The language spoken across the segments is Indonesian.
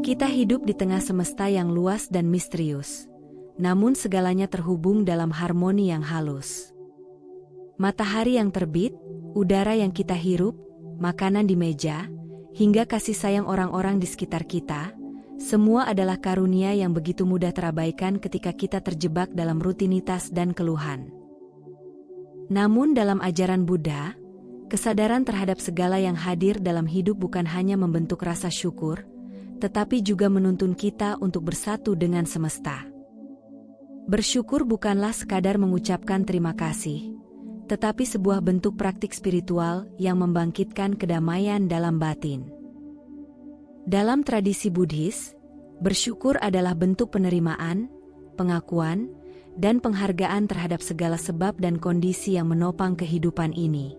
Kita hidup di tengah semesta yang luas dan misterius, namun segalanya terhubung dalam harmoni yang halus. Matahari yang terbit, udara yang kita hirup, makanan di meja, hingga kasih sayang orang-orang di sekitar kita, semua adalah karunia yang begitu mudah terabaikan ketika kita terjebak dalam rutinitas dan keluhan. Namun dalam ajaran Buddha, kesadaran terhadap segala yang hadir dalam hidup bukan hanya membentuk rasa syukur, tetapi juga menuntun kita untuk bersatu dengan semesta. Bersyukur bukanlah sekadar mengucapkan terima kasih, tetapi sebuah bentuk praktik spiritual yang membangkitkan kedamaian dalam batin. Dalam tradisi Buddhis, bersyukur adalah bentuk penerimaan, pengakuan, dan penghargaan terhadap segala sebab dan kondisi yang menopang kehidupan ini.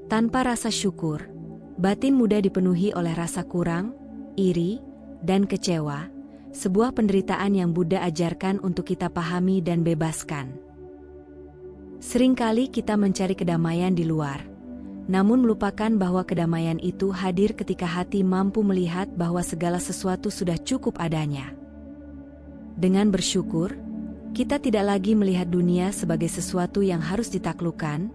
Tanpa rasa syukur, batin mudah dipenuhi oleh rasa kurang, iri, dan kecewa, sebuah penderitaan yang Buddha ajarkan untuk kita pahami dan bebaskan. Seringkali kita mencari kedamaian di luar, namun melupakan bahwa kedamaian itu hadir ketika hati mampu melihat bahwa segala sesuatu sudah cukup adanya. Dengan bersyukur, kita tidak lagi melihat dunia sebagai sesuatu yang harus ditaklukkan,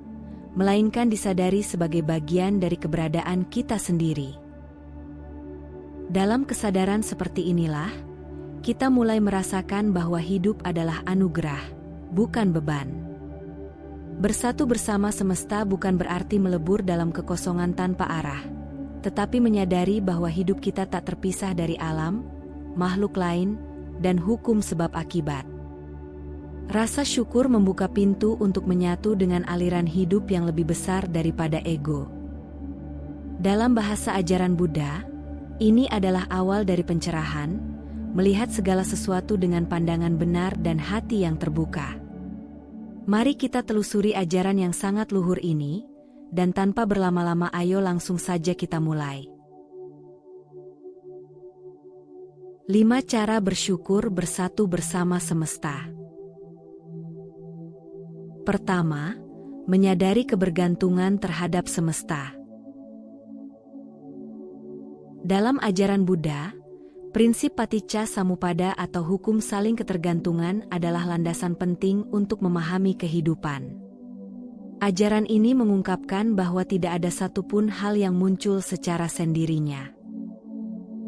melainkan disadari sebagai bagian dari keberadaan kita sendiri. Dalam kesadaran seperti inilah, kita mulai merasakan bahwa hidup adalah anugerah, bukan beban. Bersatu bersama semesta bukan berarti melebur dalam kekosongan tanpa arah, tetapi menyadari bahwa hidup kita tak terpisah dari alam, makhluk lain, dan hukum sebab akibat. Rasa syukur membuka pintu untuk menyatu dengan aliran hidup yang lebih besar daripada ego. Dalam bahasa ajaran Buddha, ini adalah awal dari pencerahan, melihat segala sesuatu dengan pandangan benar dan hati yang terbuka. Mari kita telusuri ajaran yang sangat luhur ini, dan tanpa berlama-lama ayo langsung saja kita mulai. 5 cara bersyukur bersatu bersama semesta. Pertama, menyadari kebergantungan terhadap semesta. Dalam ajaran Buddha, prinsip paticca samuppada atau hukum saling ketergantungan adalah landasan penting untuk memahami kehidupan. Ajaran ini mengungkapkan bahwa tidak ada satupun hal yang muncul secara sendirinya.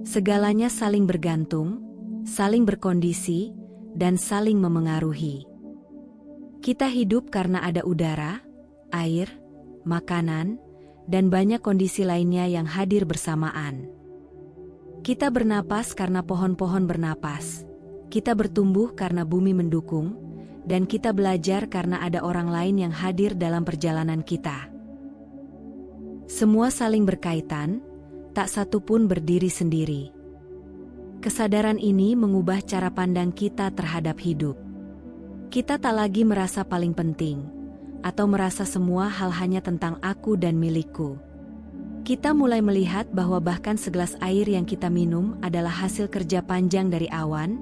Segalanya saling bergantung, saling berkondisi, dan saling memengaruhi. Kita hidup karena ada udara, air, makanan, dan banyak kondisi lainnya yang hadir bersamaan. Kita bernapas karena pohon-pohon bernapas, kita bertumbuh karena bumi mendukung, dan kita belajar karena ada orang lain yang hadir dalam perjalanan kita. Semua saling berkaitan, tak satu pun berdiri sendiri. Kesadaran ini mengubah cara pandang kita terhadap hidup. Kita tak lagi merasa paling penting, atau merasa semua hal hanya tentang aku dan milikku. Kita mulai melihat bahwa bahkan segelas air yang kita minum adalah hasil kerja panjang dari awan,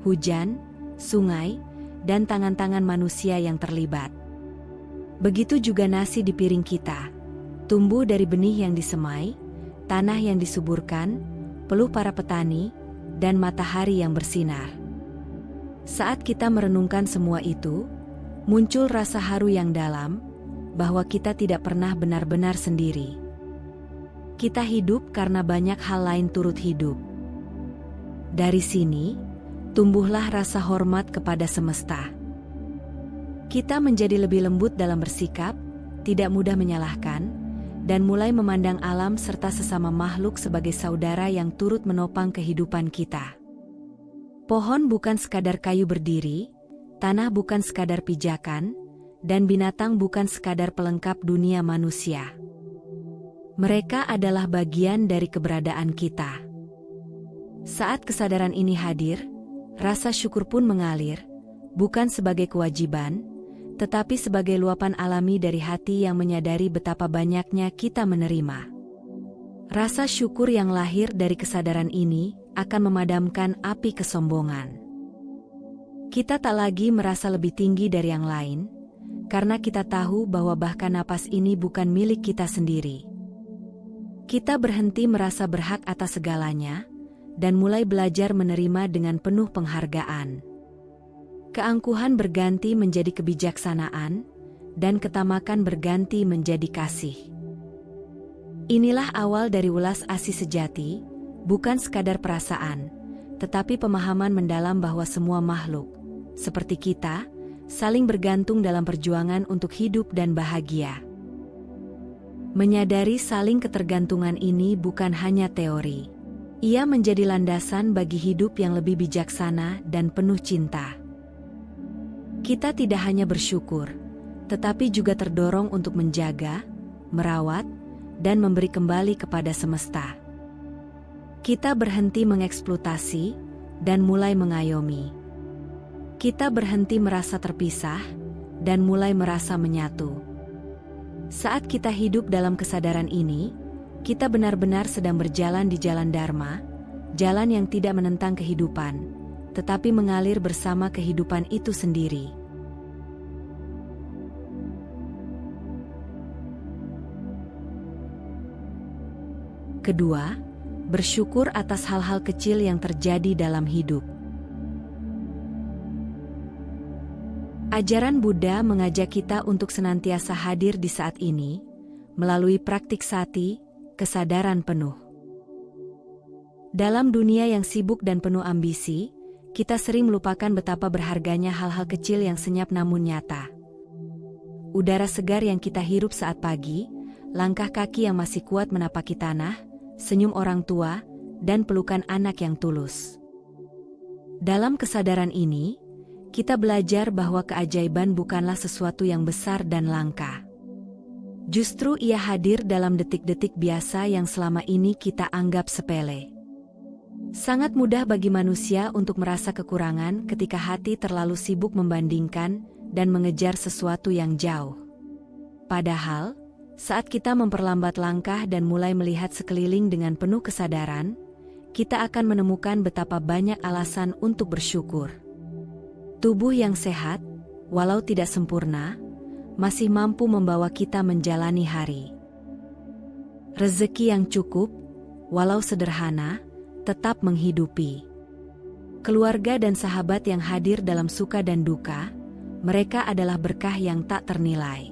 hujan, sungai, dan tangan-tangan manusia yang terlibat. Begitu juga nasi di piring kita, tumbuh dari benih yang disemai, tanah yang disuburkan, peluh para petani, dan matahari yang bersinar. Saat kita merenungkan semua itu, muncul rasa haru yang dalam, bahwa kita tidak pernah benar-benar sendiri. Kita hidup karena banyak hal lain turut hidup. Dari sini, tumbuhlah rasa hormat kepada semesta. Kita menjadi lebih lembut dalam bersikap, tidak mudah menyalahkan, dan mulai memandang alam serta sesama makhluk sebagai saudara yang turut menopang kehidupan kita. Pohon bukan sekadar kayu berdiri, tanah bukan sekadar pijakan, dan binatang bukan sekadar pelengkap dunia manusia. Mereka adalah bagian dari keberadaan kita. Saat kesadaran ini hadir, rasa syukur pun mengalir, bukan sebagai kewajiban, tetapi sebagai luapan alami dari hati yang menyadari betapa banyaknya kita menerima. Rasa syukur yang lahir dari kesadaran ini akan memadamkan api kesombongan. Kita tak lagi merasa lebih tinggi dari yang lain, karena kita tahu bahwa bahkan napas ini bukan milik kita sendiri. Kita berhenti merasa berhak atas segalanya, dan mulai belajar menerima dengan penuh penghargaan. Keangkuhan berganti menjadi kebijaksanaan, dan ketamakan berganti menjadi kasih. Inilah awal dari welas asih sejati, bukan sekadar perasaan, tetapi pemahaman mendalam bahwa semua makhluk, seperti kita, saling bergantung dalam perjuangan untuk hidup dan bahagia. Menyadari saling ketergantungan ini bukan hanya teori. Ia menjadi landasan bagi hidup yang lebih bijaksana dan penuh cinta. Kita tidak hanya bersyukur, tetapi juga terdorong untuk menjaga, merawat, dan memberi kembali kepada semesta. Kita berhenti mengeksploitasi dan mulai mengayomi. Kita berhenti merasa terpisah dan mulai merasa menyatu. Saat kita hidup dalam kesadaran ini, kita benar-benar sedang berjalan di jalan Dharma, jalan yang tidak menentang kehidupan, tetapi mengalir bersama kehidupan itu sendiri. Kedua, bersyukur atas hal-hal kecil yang terjadi dalam hidup. Ajaran Buddha mengajak kita untuk senantiasa hadir di saat ini, melalui praktik sati, kesadaran penuh. Dalam dunia yang sibuk dan penuh ambisi, kita sering melupakan betapa berharganya hal-hal kecil yang senyap namun nyata. Udara segar yang kita hirup saat pagi, langkah kaki yang masih kuat menapaki tanah, senyum orang tua, dan pelukan anak yang tulus. Dalam kesadaran ini, kita belajar bahwa keajaiban bukanlah sesuatu yang besar dan langka. Justru ia hadir dalam detik-detik biasa yang selama ini kita anggap sepele. Sangat mudah bagi manusia untuk merasa kekurangan ketika hati terlalu sibuk membandingkan dan mengejar sesuatu yang jauh. Padahal, saat kita memperlambat langkah dan mulai melihat sekeliling dengan penuh kesadaran, kita akan menemukan betapa banyak alasan untuk bersyukur. Tubuh yang sehat, walau tidak sempurna, masih mampu membawa kita menjalani hari. Rezeki yang cukup, walau sederhana, tetap menghidupi. Keluarga dan sahabat yang hadir dalam suka dan duka, mereka adalah berkah yang tak ternilai.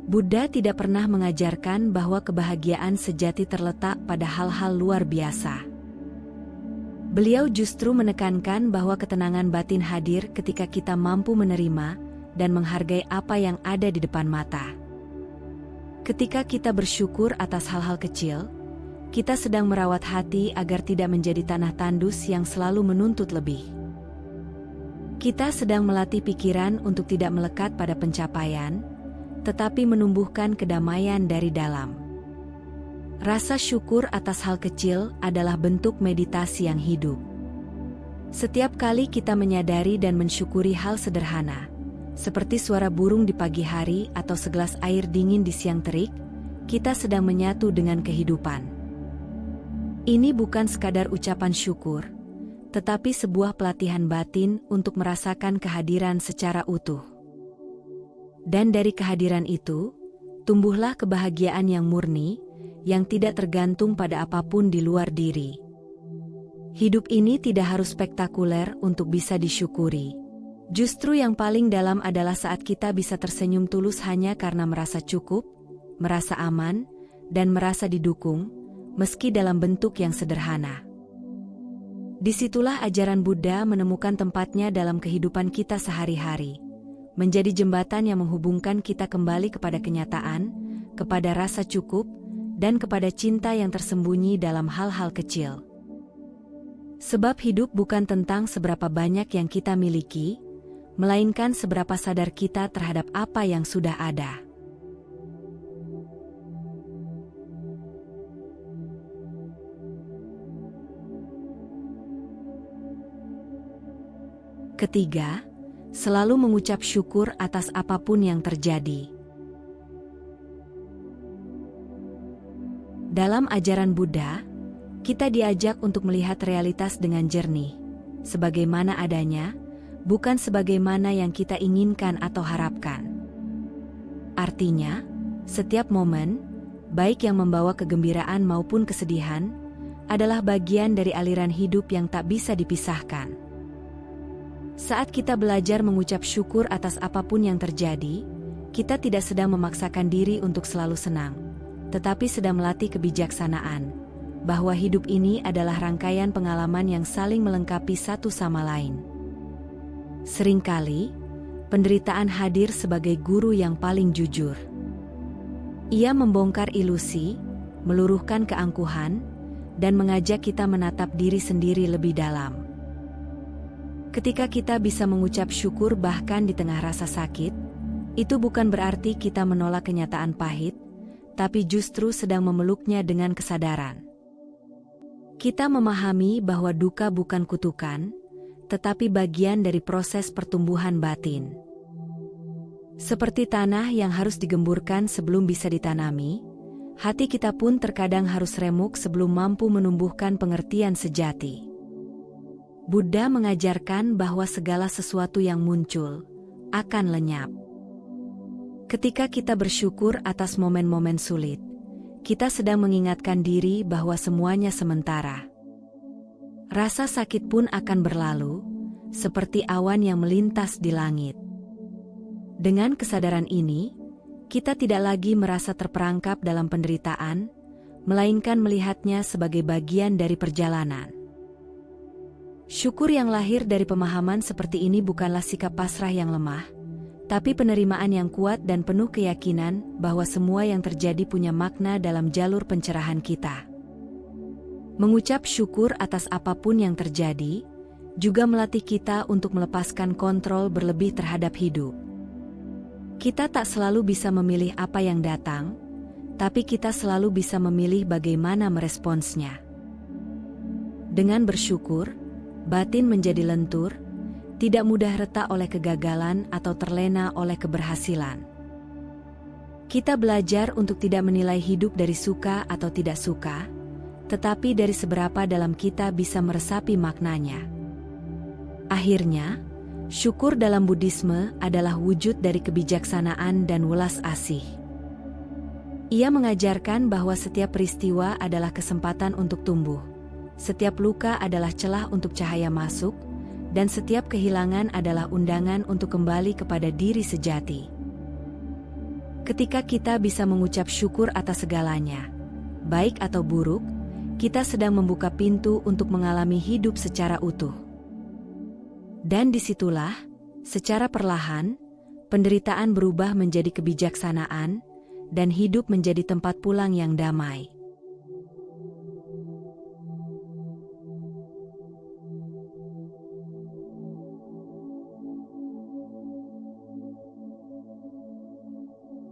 Buddha tidak pernah mengajarkan bahwa kebahagiaan sejati terletak pada hal-hal luar biasa. Beliau justru menekankan bahwa ketenangan batin hadir ketika kita mampu menerima dan menghargai apa yang ada di depan mata. Ketika kita bersyukur atas hal-hal kecil, kita sedang merawat hati agar tidak menjadi tanah tandus yang selalu menuntut lebih. Kita sedang melatih pikiran untuk tidak melekat pada pencapaian, tetapi menumbuhkan kedamaian dari dalam. Rasa syukur atas hal kecil adalah bentuk meditasi yang hidup. Setiap kali kita menyadari dan mensyukuri hal sederhana, seperti suara burung di pagi hari atau segelas air dingin di siang terik, kita sedang menyatu dengan kehidupan. Ini bukan sekadar ucapan syukur, tetapi sebuah pelatihan batin untuk merasakan kehadiran secara utuh. Dan dari kehadiran itu, tumbuhlah kebahagiaan yang murni, yang tidak tergantung pada apapun di luar diri. Hidup ini tidak harus spektakuler untuk bisa disyukuri. Justru yang paling dalam adalah saat kita bisa tersenyum tulus hanya karena merasa cukup, merasa aman, dan merasa didukung, meski dalam bentuk yang sederhana. Disitulah ajaran Buddha menemukan tempatnya dalam kehidupan kita sehari-hari, menjadi jembatan yang menghubungkan kita kembali kepada kenyataan, kepada rasa cukup, dan kepada cinta yang tersembunyi dalam hal-hal kecil. Sebab hidup bukan tentang seberapa banyak yang kita miliki, melainkan seberapa sadar kita terhadap apa yang sudah ada. Ketiga, selalu mengucap syukur atas apapun yang terjadi. Dalam ajaran Buddha, kita diajak untuk melihat realitas dengan jernih, sebagaimana adanya, bukan sebagaimana yang kita inginkan atau harapkan. Artinya, setiap momen, baik yang membawa kegembiraan maupun kesedihan, adalah bagian dari aliran hidup yang tak bisa dipisahkan. Saat kita belajar mengucap syukur atas apapun yang terjadi, kita tidak sedang memaksakan diri untuk selalu senang, tetapi sedang melatih kebijaksanaan, bahwa hidup ini adalah rangkaian pengalaman yang saling melengkapi satu sama lain. Seringkali, penderitaan hadir sebagai guru yang paling jujur. Ia membongkar ilusi, meluruhkan keangkuhan, dan mengajak kita menatap diri sendiri lebih dalam. Ketika kita bisa mengucap syukur bahkan di tengah rasa sakit, itu bukan berarti kita menolak kenyataan pahit, tapi justru sedang memeluknya dengan kesadaran. Kita memahami bahwa duka bukan kutukan, tetapi bagian dari proses pertumbuhan batin. Seperti tanah yang harus digemburkan sebelum bisa ditanami, hati kita pun terkadang harus remuk sebelum mampu menumbuhkan pengertian sejati. Buddha mengajarkan bahwa segala sesuatu yang muncul akan lenyap. Ketika kita bersyukur atas momen-momen sulit, kita sedang mengingatkan diri bahwa semuanya sementara. Rasa sakit pun akan berlalu, seperti awan yang melintas di langit. Dengan kesadaran ini, kita tidak lagi merasa terperangkap dalam penderitaan, melainkan melihatnya sebagai bagian dari perjalanan. Syukur yang lahir dari pemahaman seperti ini bukanlah sikap pasrah yang lemah, tapi penerimaan yang kuat dan penuh keyakinan bahwa semua yang terjadi punya makna dalam jalur pencerahan kita. Mengucap syukur atas apapun yang terjadi, juga melatih kita untuk melepaskan kontrol berlebih terhadap hidup. Kita tak selalu bisa memilih apa yang datang, tapi kita selalu bisa memilih bagaimana meresponsnya. Dengan bersyukur, batin menjadi lentur, tidak mudah retak oleh kegagalan atau terlena oleh keberhasilan. Kita belajar untuk tidak menilai hidup dari suka atau tidak suka, tetapi dari seberapa dalam kita bisa meresapi maknanya. Akhirnya, syukur dalam Buddhisme adalah wujud dari kebijaksanaan dan welas asih. Ia mengajarkan bahwa setiap peristiwa adalah kesempatan untuk tumbuh, setiap luka adalah celah untuk cahaya masuk, dan setiap kehilangan adalah undangan untuk kembali kepada diri sejati. Ketika kita bisa mengucap syukur atas segalanya, baik atau buruk, kita sedang membuka pintu untuk mengalami hidup secara utuh. Dan disitulah, secara perlahan, penderitaan berubah menjadi kebijaksanaan, dan hidup menjadi tempat pulang yang damai.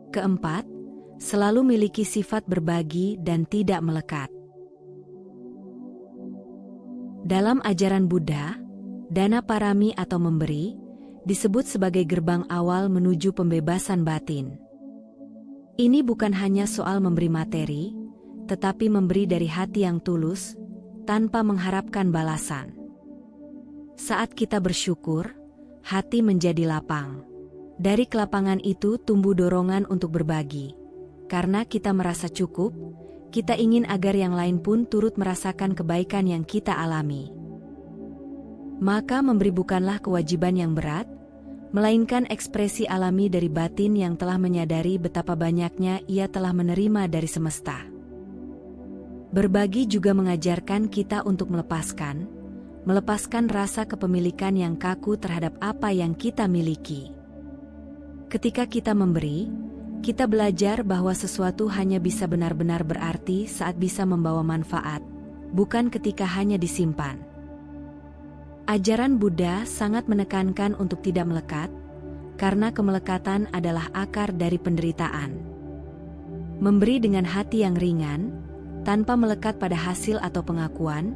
Keempat, selalu miliki sifat berbagi dan tidak melekat. Dalam ajaran Buddha, dana parami atau memberi disebut sebagai gerbang awal menuju pembebasan batin. Ini bukan hanya soal memberi materi, tetapi memberi dari hati yang tulus, tanpa mengharapkan balasan. Saat kita bersyukur, hati menjadi lapang. Dari kelapangan itu tumbuh dorongan untuk berbagi. Karena kita merasa cukup, kita ingin agar yang lain pun turut merasakan kebaikan yang kita alami. Maka memberi bukanlah kewajiban yang berat, melainkan ekspresi alami dari batin yang telah menyadari betapa banyaknya ia telah menerima dari semesta. Berbagi juga mengajarkan kita untuk melepaskan rasa kepemilikan yang kaku terhadap apa yang kita miliki. Ketika kita memberi, kita belajar bahwa sesuatu hanya bisa benar-benar berarti saat bisa membawa manfaat, bukan ketika hanya disimpan. Ajaran Buddha sangat menekankan untuk tidak melekat, karena kemelekatan adalah akar dari penderitaan. Memberi dengan hati yang ringan, tanpa melekat pada hasil atau pengakuan,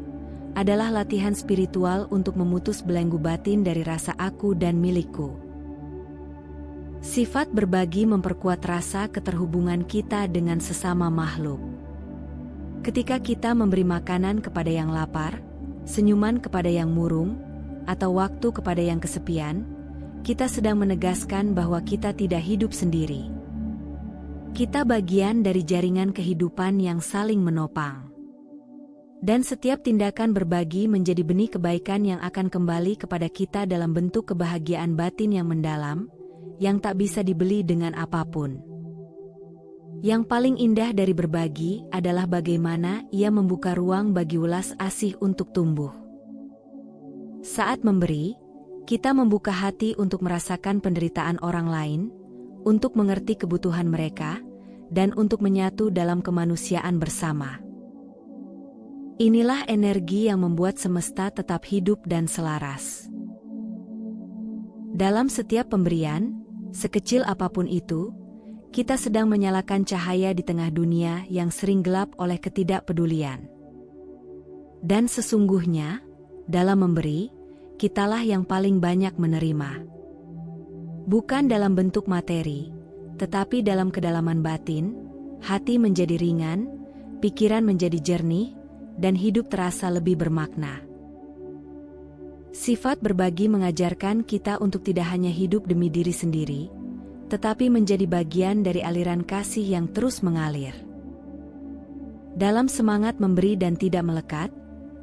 adalah latihan spiritual untuk memutus belenggu batin dari rasa aku dan milikku. Sifat berbagi memperkuat rasa keterhubungan kita dengan sesama makhluk. Ketika kita memberi makanan kepada yang lapar, senyuman kepada yang murung, atau waktu kepada yang kesepian, kita sedang menegaskan bahwa kita tidak hidup sendiri. Kita bagian dari jaringan kehidupan yang saling menopang. Dan setiap tindakan berbagi menjadi benih kebaikan yang akan kembali kepada kita dalam bentuk kebahagiaan batin yang mendalam, yang tak bisa dibeli dengan apapun. Yang paling indah dari berbagi adalah bagaimana ia membuka ruang bagi welas asih untuk tumbuh. Saat memberi, kita membuka hati untuk merasakan penderitaan orang lain, untuk mengerti kebutuhan mereka, dan untuk menyatu dalam kemanusiaan bersama. Inilah energi yang membuat semesta tetap hidup dan selaras. Dalam setiap pemberian, sekecil apapun itu, kita sedang menyalakan cahaya di tengah dunia yang sering gelap oleh ketidakpedulian. Dan sesungguhnya, dalam memberi, kitalah yang paling banyak menerima. Bukan dalam bentuk materi, tetapi dalam kedalaman batin, hati menjadi ringan, pikiran menjadi jernih, dan hidup terasa lebih bermakna. Sifat berbagi mengajarkan kita untuk tidak hanya hidup demi diri sendiri, tetapi menjadi bagian dari aliran kasih yang terus mengalir. Dalam semangat memberi dan tidak melekat,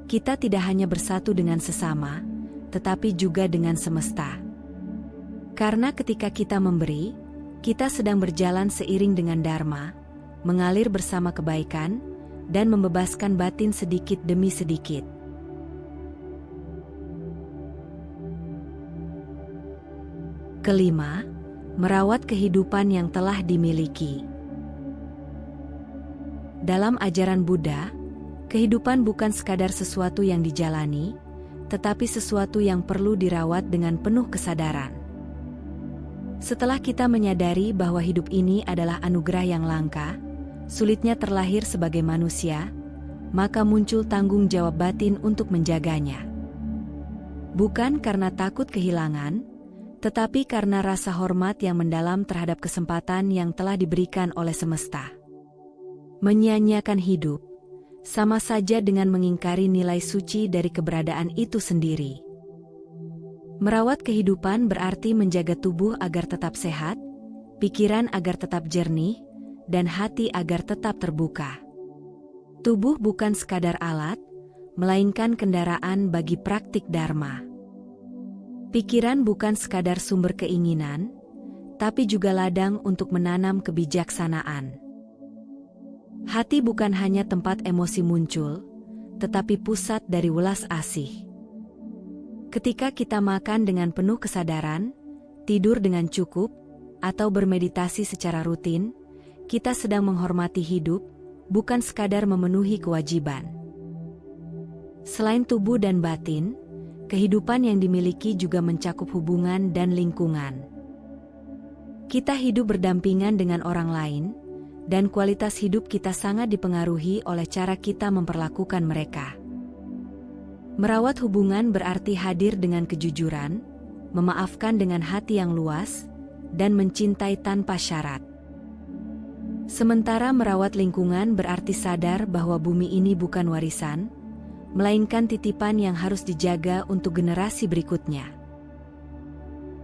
kita tidak hanya bersatu dengan sesama, tetapi juga dengan semesta. Karena ketika kita memberi, kita sedang berjalan seiring dengan dharma, mengalir bersama kebaikan, dan membebaskan batin sedikit demi sedikit. Kelima, merawat kehidupan yang telah dimiliki. Dalam ajaran Buddha, kehidupan bukan sekadar sesuatu yang dijalani, tetapi sesuatu yang perlu dirawat dengan penuh kesadaran. Setelah kita menyadari bahwa hidup ini adalah anugerah yang langka, sulitnya terlahir sebagai manusia, maka muncul tanggung jawab batin untuk menjaganya. Bukan karena takut kehilangan, tetapi karena rasa hormat yang mendalam terhadap kesempatan yang telah diberikan oleh semesta. Menyia-nyiakan hidup, sama saja dengan mengingkari nilai suci dari keberadaan itu sendiri. Merawat kehidupan berarti menjaga tubuh agar tetap sehat, pikiran agar tetap jernih, dan hati agar tetap terbuka. Tubuh bukan sekadar alat, melainkan kendaraan bagi praktik dharma. Pikiran bukan sekadar sumber keinginan, tapi juga ladang untuk menanam kebijaksanaan. Hati bukan hanya tempat emosi muncul, tetapi pusat dari welas asih. Ketika kita makan dengan penuh kesadaran, tidur dengan cukup, atau bermeditasi secara rutin, kita sedang menghormati hidup, bukan sekadar memenuhi kewajiban. Selain tubuh dan batin, kehidupan yang dimiliki juga mencakup hubungan dan lingkungan. Kita hidup berdampingan dengan orang lain, dan kualitas hidup kita sangat dipengaruhi oleh cara kita memperlakukan mereka. Merawat hubungan berarti hadir dengan kejujuran, memaafkan dengan hati yang luas, dan mencintai tanpa syarat. Sementara merawat lingkungan berarti sadar bahwa bumi ini bukan warisan, melainkan titipan yang harus dijaga untuk generasi berikutnya.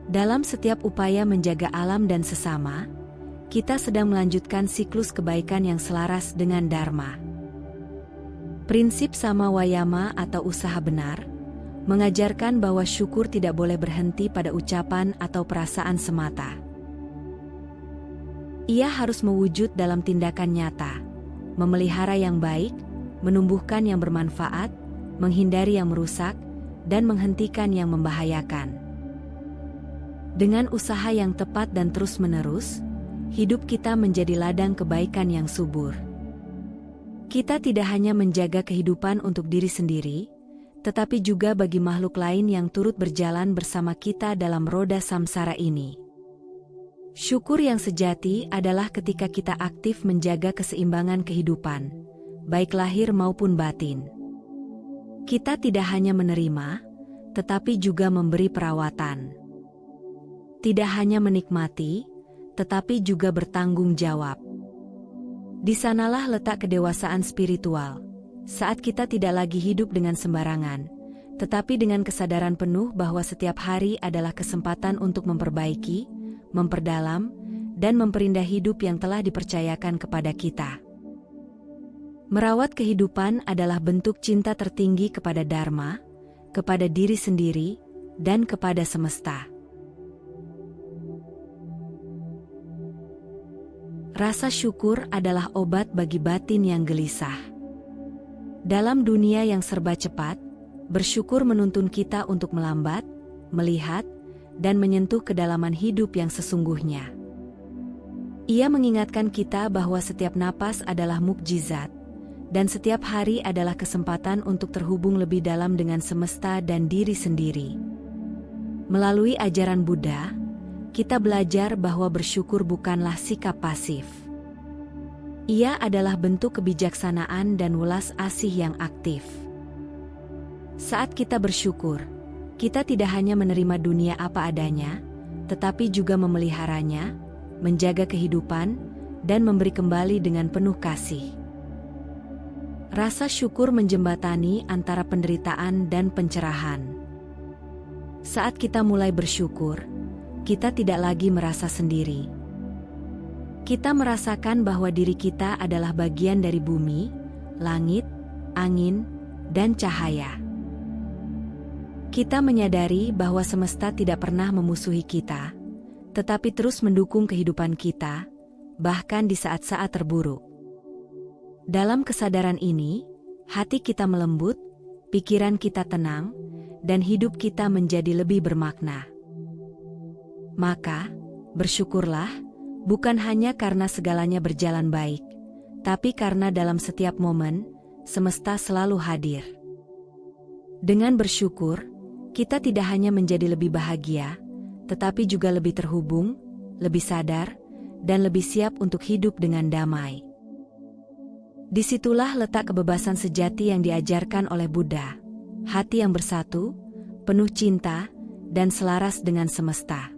Dalam setiap upaya menjaga alam dan sesama, kita sedang melanjutkan siklus kebaikan yang selaras dengan dharma. Prinsip sama wayama atau usaha benar, mengajarkan bahwa syukur tidak boleh berhenti pada ucapan atau perasaan semata. Ia harus mewujud dalam tindakan nyata, memelihara yang baik, menumbuhkan yang bermanfaat, menghindari yang merusak, dan menghentikan yang membahayakan. Dengan usaha yang tepat dan terus-menerus, hidup kita menjadi ladang kebaikan yang subur. Kita tidak hanya menjaga kehidupan untuk diri sendiri, tetapi juga bagi makhluk lain yang turut berjalan bersama kita dalam roda samsara ini. Syukur yang sejati adalah ketika kita aktif menjaga keseimbangan kehidupan, baik lahir maupun batin. Kita tidak hanya menerima, tetapi juga memberi perawatan. Tidak hanya menikmati, tetapi juga bertanggung jawab. Di sanalah letak kedewasaan spiritual, saat kita tidak lagi hidup dengan sembarangan, tetapi dengan kesadaran penuh bahwa setiap hari adalah kesempatan untuk memperbaiki, memperdalam, dan memperindah hidup yang telah dipercayakan kepada kita. Merawat kehidupan adalah bentuk cinta tertinggi kepada Dharma, kepada diri sendiri, dan kepada semesta. Rasa syukur adalah obat bagi batin yang gelisah. Dalam dunia yang serba cepat, bersyukur menuntun kita untuk melambat, melihat, dan menyentuh kedalaman hidup yang sesungguhnya. Ia mengingatkan kita bahwa setiap napas adalah mukjizat, dan setiap hari adalah kesempatan untuk terhubung lebih dalam dengan semesta dan diri sendiri. Melalui ajaran Buddha, kita belajar bahwa bersyukur bukanlah sikap pasif. Ia adalah bentuk kebijaksanaan dan welas asih yang aktif. Saat kita bersyukur, kita tidak hanya menerima dunia apa adanya, tetapi juga memeliharanya, menjaga kehidupan, dan memberi kembali dengan penuh kasih. Rasa syukur menjembatani antara penderitaan dan pencerahan. Saat kita mulai bersyukur, kita tidak lagi merasa sendiri. Kita merasakan bahwa diri kita adalah bagian dari bumi, langit, angin, dan cahaya. Kita menyadari bahwa semesta tidak pernah memusuhi kita, tetapi terus mendukung kehidupan kita, bahkan di saat-saat terburuk. Dalam kesadaran ini, hati kita melembut, pikiran kita tenang, dan hidup kita menjadi lebih bermakna. Maka, bersyukurlah, bukan hanya karena segalanya berjalan baik, tapi karena dalam setiap momen, semesta selalu hadir. Dengan bersyukur, kita tidak hanya menjadi lebih bahagia, tetapi juga lebih terhubung, lebih sadar, dan lebih siap untuk hidup dengan damai. Disitulah letak kebebasan sejati yang diajarkan oleh Buddha, hati yang bersatu, penuh cinta, dan selaras dengan semesta.